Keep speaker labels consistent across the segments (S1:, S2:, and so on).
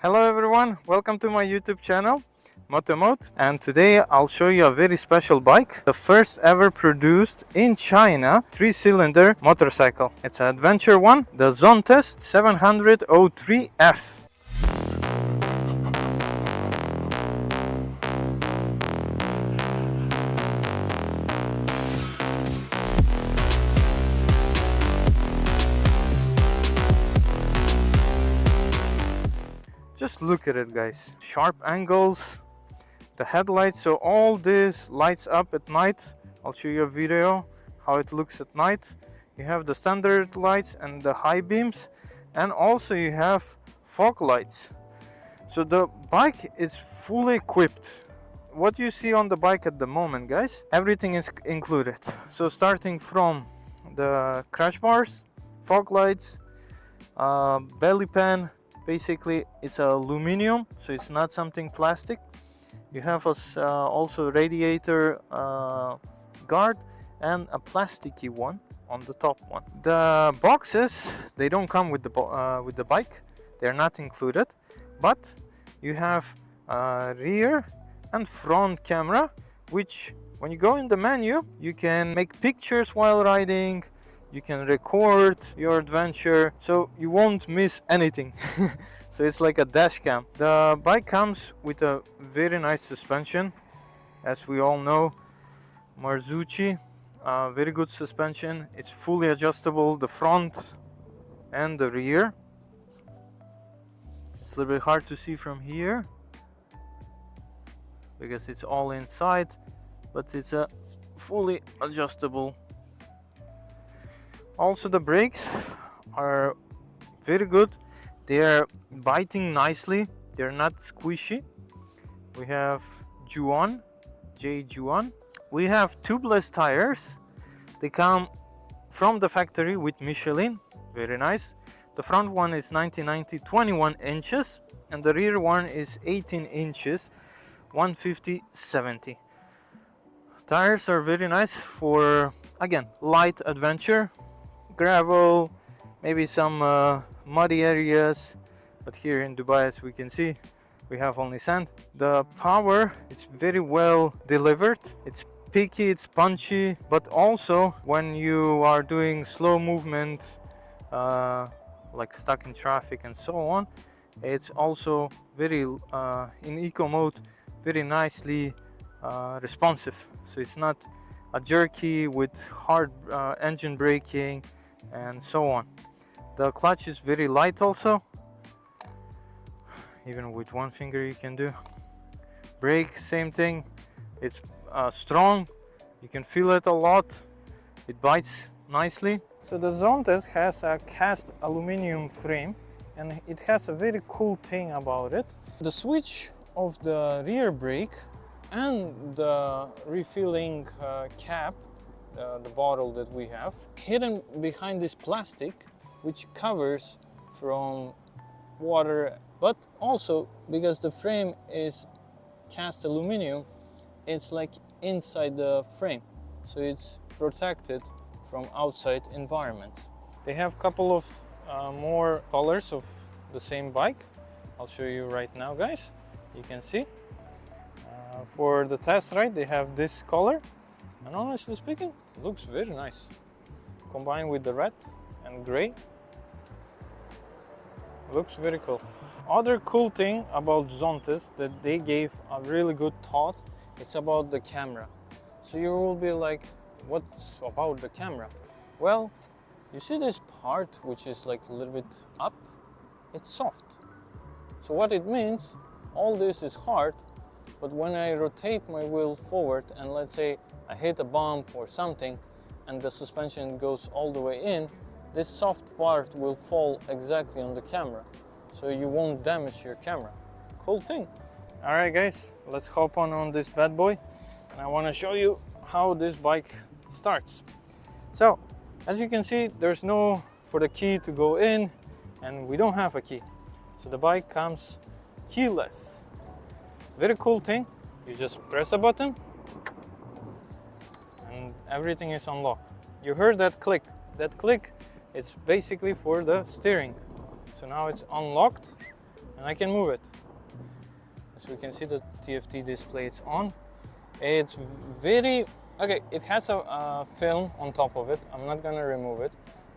S1: Hello everyone, welcome to my YouTube channel Motomode, and today I'll show you a very special bike, the first ever produced in China 3-cylinder motorcycle. It's an adventure one, the Zontes 703F. Just look at it, guys. Sharp angles, the headlights, so all this lights up at night. I'll show you a video how it looks at night. You have the standard lights and the high beams, and also you have fog lights. So the bike is fully equipped. What you see on the bike at the moment, guys, everything is included. So starting from the crash bars, fog lights, belly pan. Basically it's aluminum, so it's not something plastic. You have also radiator guard and a plasticky one on the top one. The boxes, they don't come with the bike, they're not included, but you have rear and front camera, which when you go in the menu you can make pictures while riding, you can record your adventure, so you won't miss anything. So it's like a dash cam. The bike comes with a very nice suspension, as we all know, Marzocchi, very good suspension. It's fully adjustable, the front and the rear. It's a little bit hard to see from here because it's all inside, but it's a fully adjustable. Also the brakes are very good. They are biting nicely, they're not squishy. We have Juan, J1. We have tubeless tires. They come from the factory with Michelin, very nice. The front one is 90/90 21 inches and the rear one is 18 inches 150/70. Tires are very nice for, again, light adventure, gravel, maybe some muddy areas, but here in Dubai, as we can see, we have only sand. The power is very well delivered. It's picky, it's punchy, but also when you are doing slow movement, like stuck in traffic and so on, it's also very in eco mode, very nicely responsive. So it's not a jerky with hard engine braking and so on. The clutch is very light also, even with one finger you can do. Brake, same thing, it's strong, you can feel it a lot, it bites nicely. So the Zontes has a cast aluminum frame and it has a very cool thing about it. The switch of the rear brake and the refilling cap, the bottle that we have, hidden behind this plastic, which covers from water, but also because the frame is cast aluminum, it's like inside the frame, so it's protected from outside environments. They have a couple of more colors of the same bike. I'll show you right now, guys. You can see for the test ride they have this color, and honestly speaking, it looks very nice combined with the red and gray. Looks very cool. Other cool thing about Zontes that they gave a really good thought, it's about the camera. So you will be like, what's about the camera? Well, you see this part which is like a little bit up, it's soft. So what it means, all this is hard, but when I rotate my wheel forward and let's say I hit a bump or something and the suspension goes all the way in, this soft part will fall exactly on the camera, so you won't damage your camera. Cool thing. Alright guys, let's hop on this bad boy, and I want to show you how this bike starts. So, as you can see, there's no for the key to go in, and we don't have a key. So the bike comes keyless. Very cool thing, you just press a button, and everything is unlocked. You heard that click. That click, it's basically for the steering. So now it's unlocked and I can move it. So you can see the TFT display is on. It's very, okay, it has a film on top of it. I'm not gonna remove it,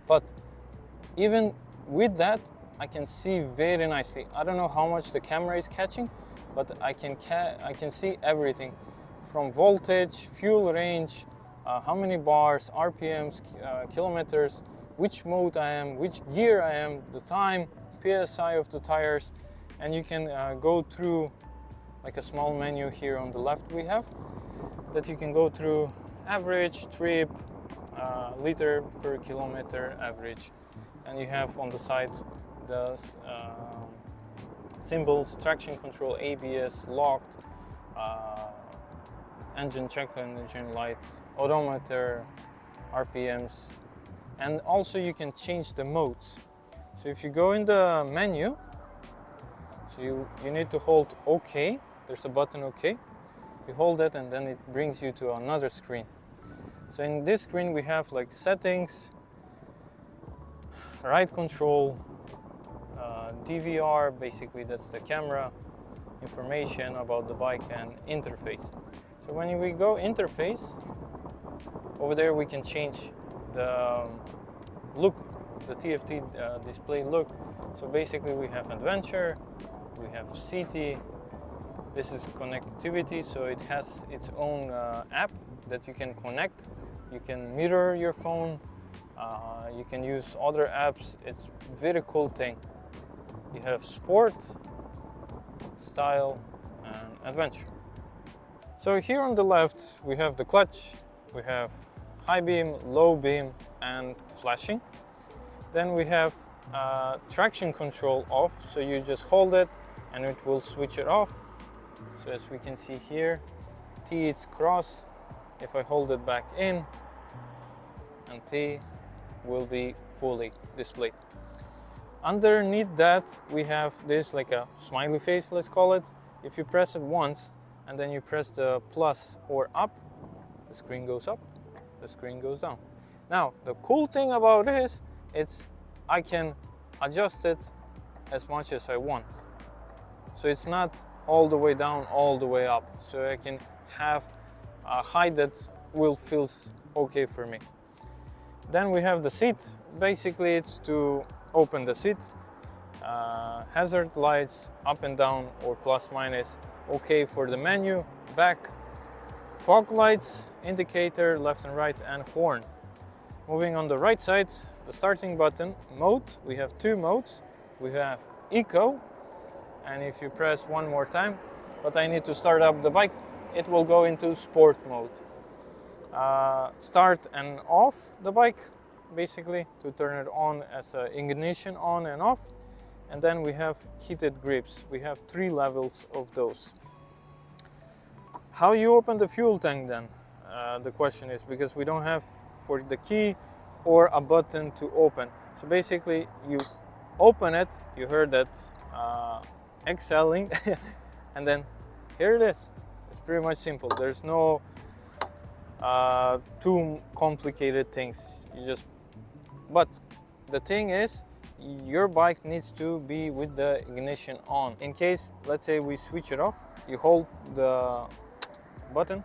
S1: but even with that, I can see very nicely. I don't know how much the camera is catching, but I can see everything from voltage, fuel range, how many bars, RPMs, kilometers, which mode I am, which gear I am, the time, PSI of the tires, and you can go through like a small menu here on the left we have that you can go through average, trip, liter per kilometer average, and you have on the side the symbols, traction control, ABS, locked, engine check, engine light, odometer, RPMs, and also you can change the modes. So if you go in the menu, so you need to hold OK, there's a button OK, you hold it and then it brings you to another screen. So in this screen we have like settings, ride control, DVR, basically that's the camera, information about the bike, and interface. So when we go interface, over there we can change the look, the TFT display look. So basically we have adventure, we have city, this is connectivity, so it has its own app that you can connect. You can mirror your phone, you can use other apps. It's a very cool thing. You have sport, style, and adventure. So here on the left we have the clutch, we have high beam, low beam, and flashing. Then we have traction control off, so you just hold it and it will switch it off. So as we can see here, T is cross. If I hold it back in, and T will be fully displayed. Underneath that we have this like a smiley face, let's call it. If you press it once and then you press the plus or up, the screen goes up, the screen goes down. Now the cool thing about this is I can adjust it as much as I want. So it's not all the way down, all the way up. So I can have a height that will feel okay for me. Then we have the seat. Basically it's to open the seat. Hazard lights up and down or plus minus, okay for the menu, back, fog lights, indicator, left and right, and horn. Moving on the right side, the starting button, mode, we have two modes. We have eco, and if you press one more time, but I need to start up the bike, it will go into sport mode. Start and off the bike, basically to turn it on as an ignition on and off. And then we have heated grips. We have 3 levels of those. How you open the fuel tank then? The question is, because we don't have for the key or a button to open. So basically you open it, you heard that exhaling, and then here it is. It's pretty much simple. There's no too complicated things. But the thing is, your bike needs to be with the ignition on. In case, let's say we switch it off, you hold the button,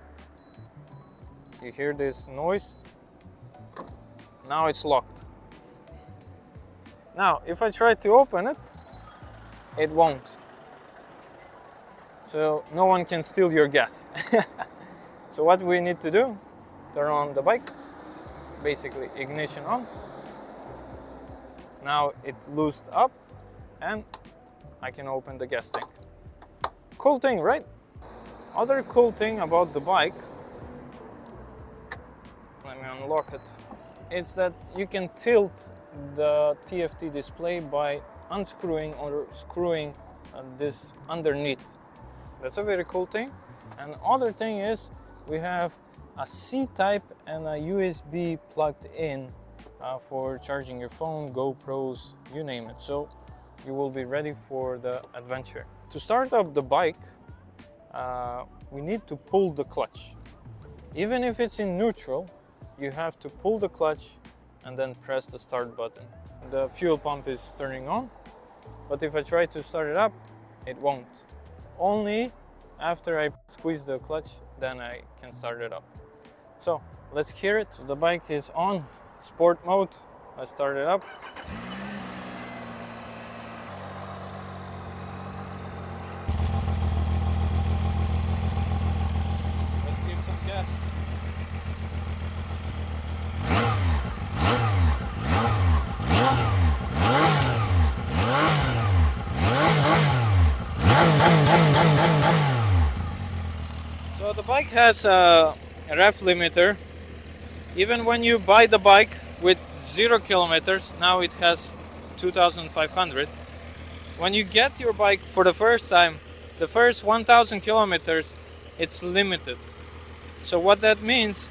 S1: you hear this noise, now it's locked. Now if I try to open it, it won't. So no one can steal your gas. So what we need to do, turn on the bike, basically ignition on. Now it loosed up and I can open the gas tank. Cool thing, right? Other cool thing about the bike, let me unlock it, it's that you can tilt the TFT display by unscrewing or screwing this underneath. That's a very cool thing. And other thing is we have a C-type and a USB plugged in for charging your phone, GoPros, you name it. So you will be ready for the adventure. To start up the bike, we need to pull the clutch. Even if it's in neutral, you have to pull the clutch and then press the start button. The fuel pump is turning on. but if I try to start it up, it won't. Only after I squeeze the clutch, then I can start it up. So let's hear it. So the bike is on sport mode. Let's start it up. Let's give some gas. So the bike has a ref limiter. Even when you buy the bike with 0 kilometers, now it has 2,500. When you get your bike for the first time, the first 1,000 kilometers, it's limited. So what that means,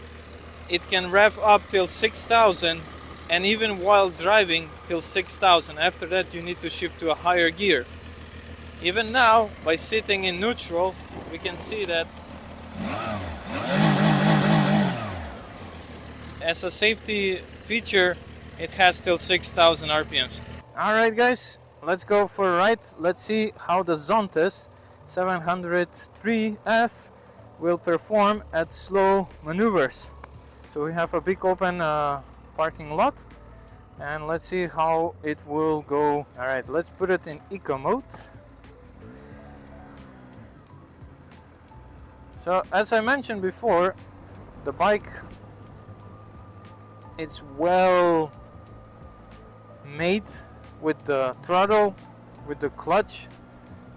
S1: it can rev up till 6,000, and even while driving till 6,000. After that, you need to shift to a higher gear. Even now, by sitting in neutral, we can see that as a safety feature, it has till 6,000 RPMs. Alright guys, let's go for a ride. Let's see how the Zontes 703F will perform at slow maneuvers. So we have a big open parking lot, and let's see how it will go. Alright, let's put it in eco mode. So as I mentioned before, the bike, it's well made with the throttle, with the clutch.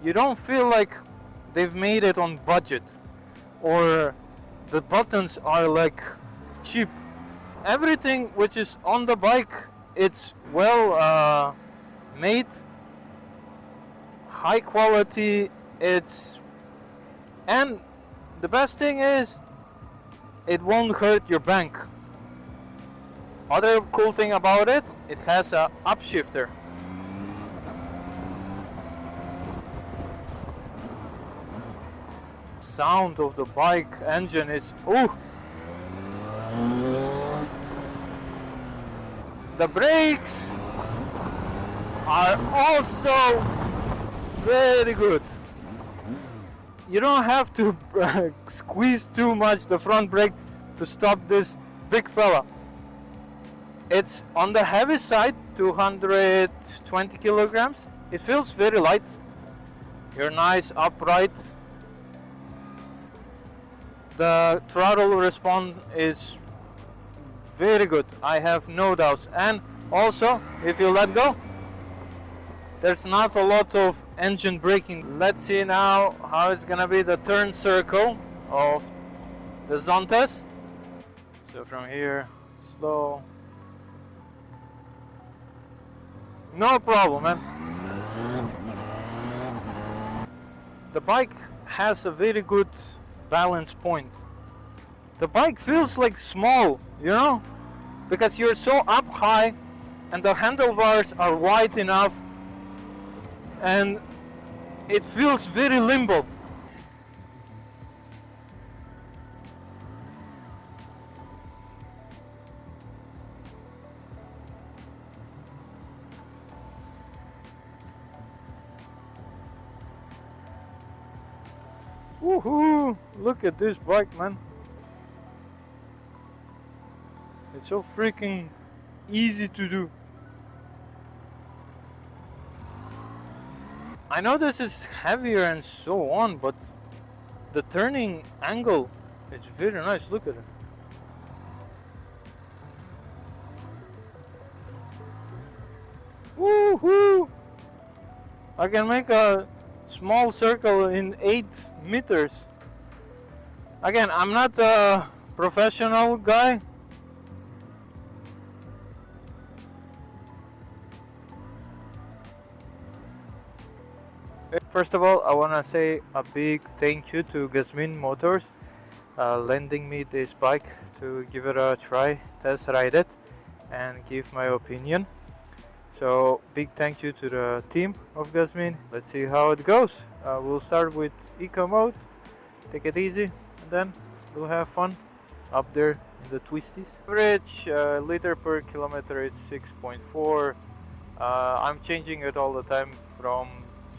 S1: You don't feel like they've made it on budget or the buttons are like cheap. Everything which is on the bike, it's well made, high quality. And the best thing is, it won't hurt your bank. Other cool thing about it, it has a upshifter. Sound of the bike engine is ooh. The brakes are also very good. You don't have to squeeze too much the front brake to stop this big fella. It's on the heavy side, 220 kilograms. It feels very light. You're nice upright. The throttle response is very good. I have no doubts. And also, if you let go, there's not a lot of engine braking. Let's see now how it's gonna be the turn circle of the Zontes. So from here, slow. No problem, man. The bike has a very good balance point. The bike feels like small, you know, because you're so up high and the handlebars are wide enough, and it feels very limbo. Woohoo! Look at this bike, man. It's so freaking easy to do. I know this is heavier and so on, but the turning angle is very nice. Look at it. Woohoo! I can make a small circle in 8 meters. Again, I'm not a professional guy. First of all, I want to say a big thank you to Gasmin Motors lending me this bike to give it a try, test ride it, and give my opinion. So big thank you to the team of Gasmin. Let's see how it goes. We'll start with eco mode, take it easy, and then we'll have fun up there in the twisties. Average liter per kilometer is 6.4. I'm changing it all the time from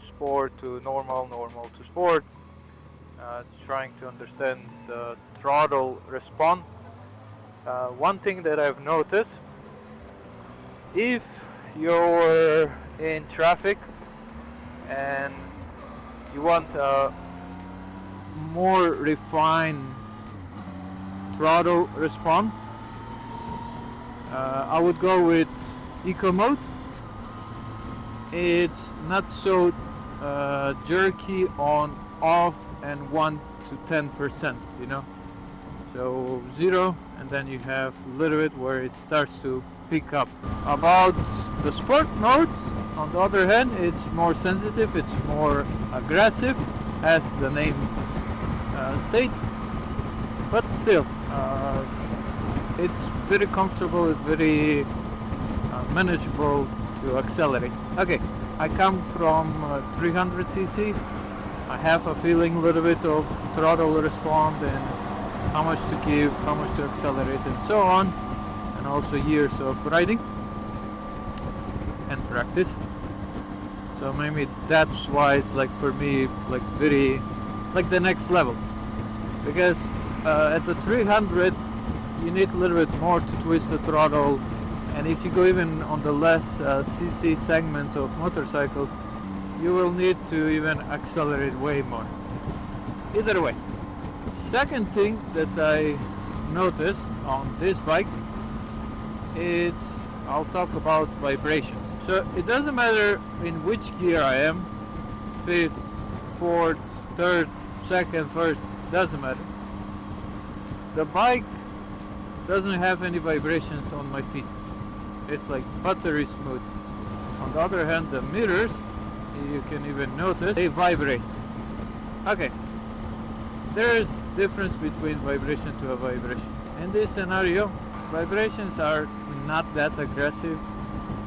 S1: sport to normal, normal to sport, trying to understand the throttle response. One thing that I've noticed, if you're in traffic and you want a more refined throttle response, I would go with eco mode. It's not so jerky on off and 1 to 10%, you know. So 0, and then you have a little bit where it starts to pick up. About the sport mode, on the other hand, it's more sensitive, it's more aggressive, as the name states, but still it's very comfortable, it's very manageable to accelerate. Okay, I come from 300cc. I have a feeling a little bit of throttle response and how much to give, how much to accelerate, and so on, and also years of riding and practice. So maybe that's why it's like for me like very like the next level, because at the 300 you need a little bit more to twist the throttle, and if you go even on the less cc segment of motorcycles, you will need to even accelerate way more. Either way, second thing that I noticed on this bike is, I'll talk about vibration. So it doesn't matter in which gear I am, 5th, 4th, 3rd, 2nd, 1st, doesn't matter. The bike doesn't have any vibrations on my feet. It's like buttery smooth. On the other hand, the mirrors, you can even notice, they vibrate. Okay, there is difference between vibration to a vibration. In this scenario, vibrations are not that aggressive.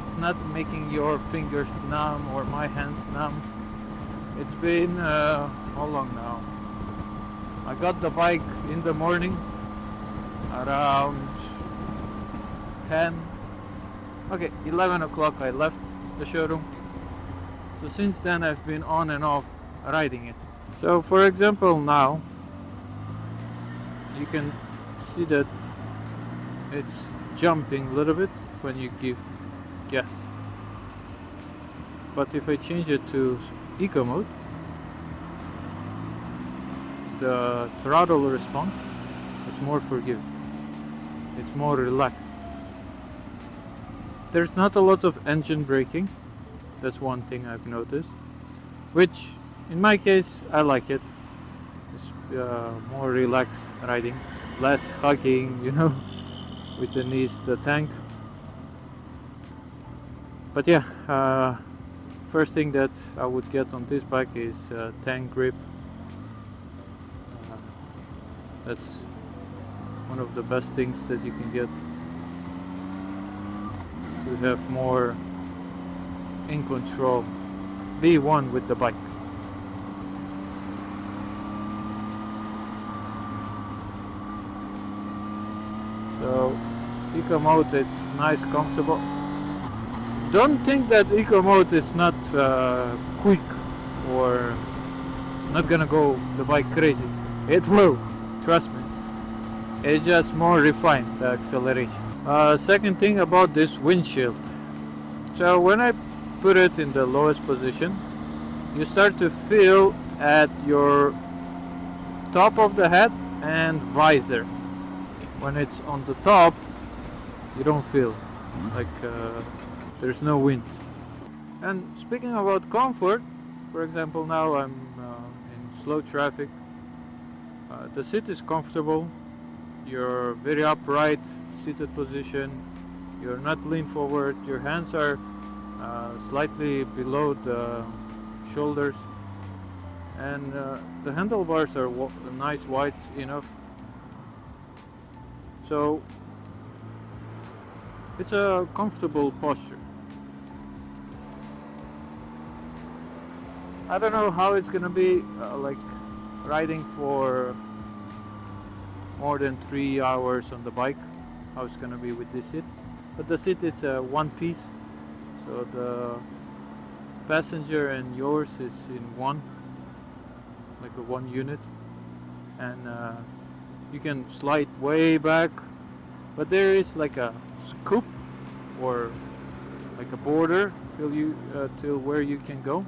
S1: It's not making your fingers numb or my hands numb. It's been how long now? I got the bike in the morning around 11 o'clock I left the showroom. So since then I've been on and off riding it. So for example, now you can see that it's jumping a little bit when you give gas. But if I change it to eco mode, the throttle response is more forgiving. It's more relaxed. There's not a lot of engine braking. That's one thing I've noticed, which in my case I like it. It's more relaxed riding, less hugging, you know, with the knees, the tank. But yeah, first thing that I would get on this bike is tank grip. That's one of the best things that you can get, to have more in control, be one with the bike. So eco mode, it's nice, comfortable. Don't think that eco mode is not quick or not gonna go the bike crazy. It will, trust me. It's just more refined, the acceleration. Second thing about this windshield. So when I put it in the lowest position, you start to feel at your top of the head and visor. When it's on the top, you don't feel like there's no wind. And speaking about comfort, for example, now I'm in slow traffic. The seat is comfortable. You're very upright seated position. You're not lean forward. Your hands are slightly below the shoulders, and the handlebars are nice, wide enough. So it's a comfortable posture. I don't know how it's gonna be like riding for more than 3 hours on the bike, how it's gonna be with this seat. But the seat, it's a one piece, so passenger and yours is in one, like a one unit, and you can slide way back, but there is like a scoop or like a border till where you can go.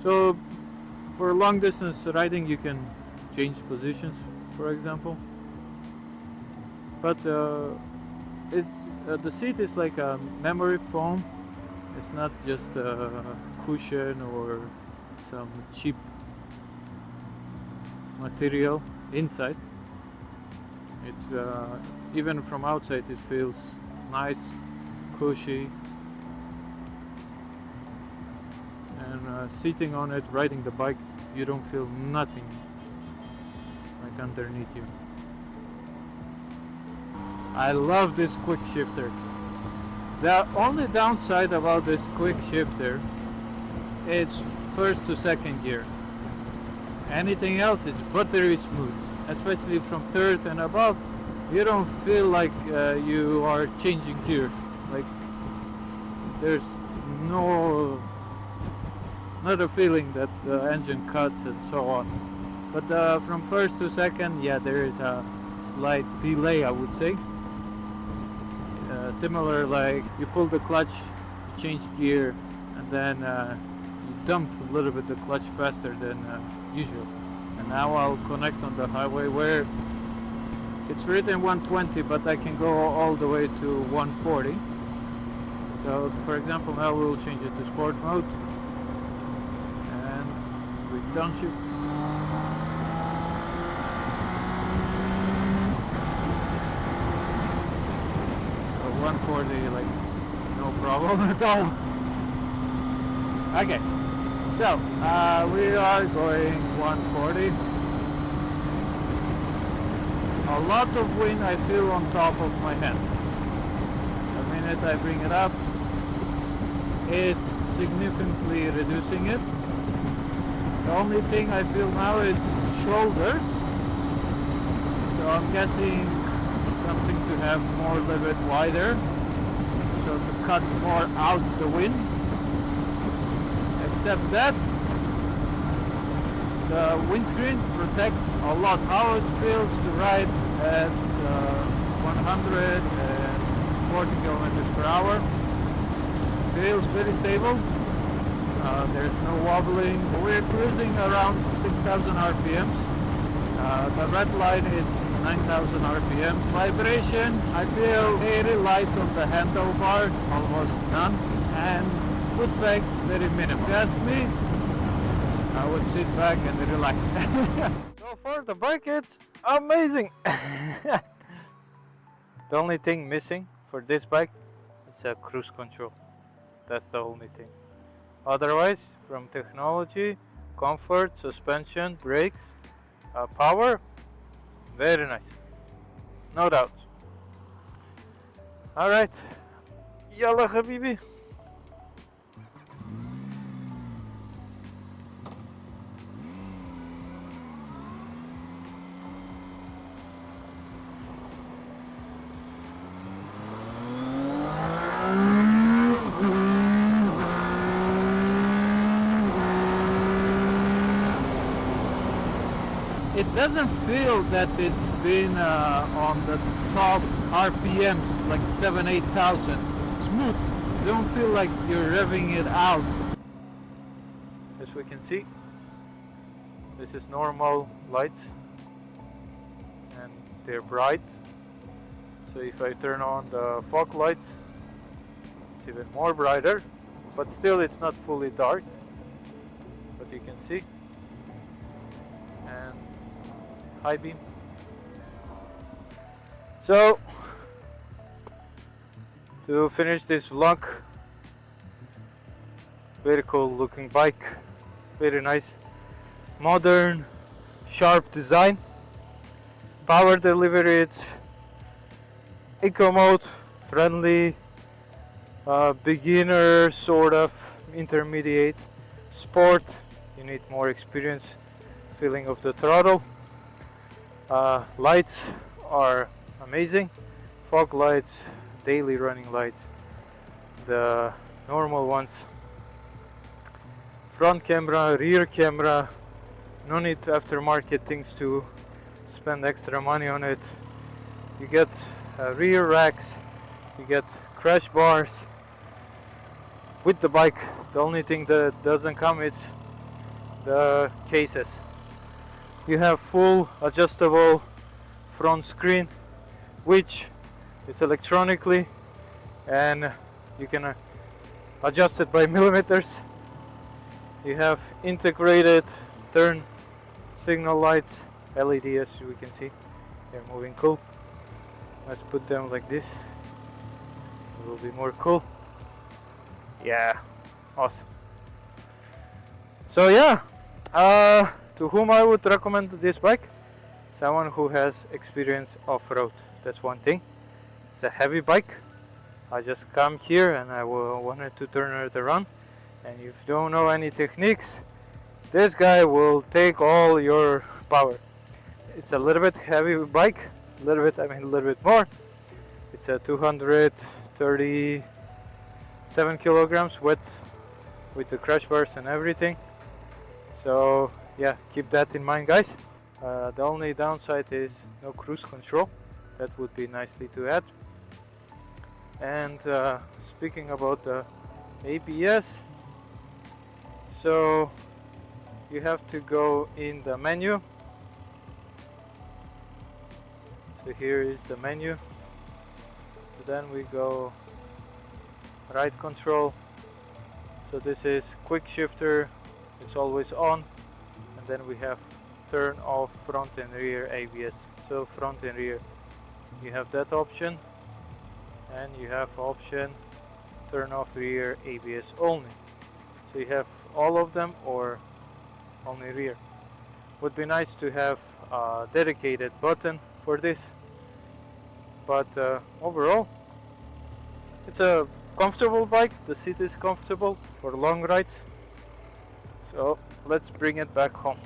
S1: So for long distance riding you can change positions, for example, but the seat is like a memory foam. It's not just a cushion or some cheap material inside. It even from outside it feels nice, cushy, and sitting on it, riding the bike, you don't feel nothing like underneath you. I love this quick shifter. The only downside about this quick shifter, it's first to second gear. Anything else is buttery smooth, especially from third and above. You don't feel like you are changing gears. Like there's not a feeling that the engine cuts and so on. But from first to second, yeah, there is a slight delay, I would say. Similar, like you pull the clutch, you change gear, and then you dump a little bit the clutch faster than usual. And now I'll connect on the highway where it's written 120, but I can go all the way to 140. So for example, now we'll change it to sport mode and quick downshift. 140, like no problem at all. Okay, so we are going 140. A lot of wind I feel on top of my head. The minute I bring it up, it's significantly reducing it. The only thing I feel now is shoulders. So I'm guessing something to have more, a little bit wider, so to cut more out the wind. Except that the windscreen protects a lot. How it feels to ride at 140 kilometers per hour. Feels very stable. There's no wobbling. We're cruising around 6,000 RPM. The red line is 9,000 RPM. Vibration, I feel very light on the handlebars, almost none, and foot pegs very minimal. If you ask me, I would sit back and relax. So far the bike, it's amazing. The only thing missing for this bike is a cruise control. That's the only thing. Otherwise, from technology, comfort, suspension, brakes, power, very nice, no doubt. All right, yalla habibi. It doesn't feel that it's been on the top RPMs, like 7,000-8,000. Smooth. You don't feel like you're revving it out. As we can see, this is normal lights and they're bright. So if I turn on the fog lights, it's even more brighter, but still it's not fully dark, but you can see. And high beam. So to finish this vlog, very cool looking bike, very nice, modern, sharp design. Power delivery, it's eco mode, friendly, beginner, sort of intermediate, sport, you need more experience, feeling of the throttle. Lights are amazing, fog lights, daily running lights, the normal ones front camera, rear camera, no need aftermarket things to spend extra money on it. You get rear racks, you get crash bars with the bike. The only thing that doesn't come is the cases. You have full adjustable front screen, which is electronically, and you can adjust it by millimeters. You have integrated turn signal lights, LED, as we can see. They're moving cool. Let's put them like this. It will be more cool. Yeah, awesome. So yeah, to whom I would recommend this bike? Someone who has experience off-road. That's one thing. It's a heavy bike. I just come here and I wanted to turn it around. And if you don't know any techniques, this guy will take all your power. It's a little bit heavy bike. A little bit, I mean a little bit more. It's a 237 kilograms with the crash bars and everything. So yeah, keep that in mind, guys. The only downside is no cruise control. That would be nicely to add. And speaking about the ABS, so you have to go in the menu. So here is the menu. So then we go right control. So this is quick shifter, it's always on. And then we have turn off front and rear ABS. So front and rear, you have that option. And you have option turn off rear ABS only. So you have all of them or only rear. Would be nice to have a dedicated button for this, but overall it's a comfortable bike. The seat is comfortable for long rides. So let's bring it back home.